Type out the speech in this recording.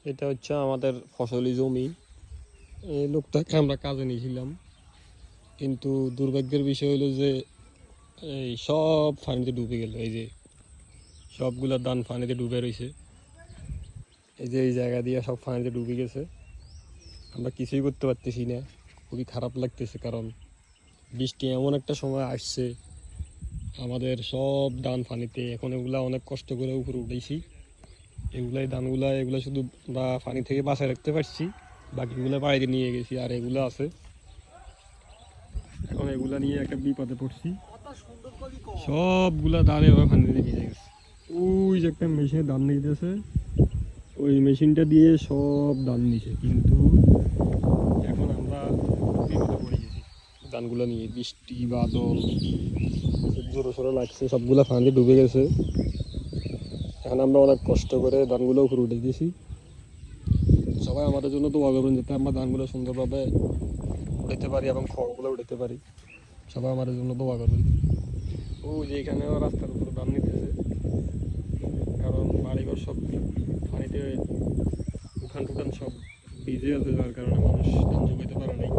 এটা হচ্ছে আমাদের ফসলি জমি। এই লোকটাকে আমরা কাজে নিয়েছিলাম, কিন্তু দুর্ভাগ্যের বিষয় হলো যে এই সব পানিতে ডুবে গেল। এই যে সবগুলা ধান পানিতে ডুবে রয়েছে। এই যে এই জায়গা দিয়ে সব পানিতে ডুবে গেছে। আমরা কিছুই করতে পারতেছি না, খুবই খারাপ লাগতেছে। কারণ বৃষ্টি এমন একটা সময় আসছে, আমাদের সব ধান পানিতে। এখন এগুলা অনেক কষ্ট করে উপরে উঠেছি, এগুলাই ধানগুলা, এগুলো শুধু আমরা পানি থেকে বাঁচায় রাখতে পারছি, বাকিগুলো বাড়িতে নিয়ে গেছি। আর এগুলো আছে, এখন এগুলা নিয়ে একটা বিপদে পড়ছি। সবগুলা ধান এভাবে পানিতে ভিজে গেছে। ওই যে একটা মেশিনে ধান নিতেছে, ওই মেশিনটা দিয়ে সব ধান নিছে, কিন্তু এখন আমরা বিপদে পড়ে গেছি ধানগুলো নিয়ে। বৃষ্টি বাদল জোরে সোরে লাগছে, সবগুলা পানিতে ডুবে গেছে। এখন আমরা অনেক কষ্ট করে ধানগুলো উপরে উঠে দিয়েছি। সবাই আমাদের জন্য দোয়া করবেন যাতে আমরা ধানগুলো সুন্দরভাবে উঠাতে পারি এবং খড়গুলো উঠাতে পারি। সবাই আমাদের জন্য দোয়া করবেন। ও যে এখানেও রাস্তার উপরে ধান নিতেছে, কারণ বাড়িঘর সব পানিতে উঠান টুঠান সব ভিজে আছে, যার কারণে মানুষ ধান জোগাইতে পারে নাই।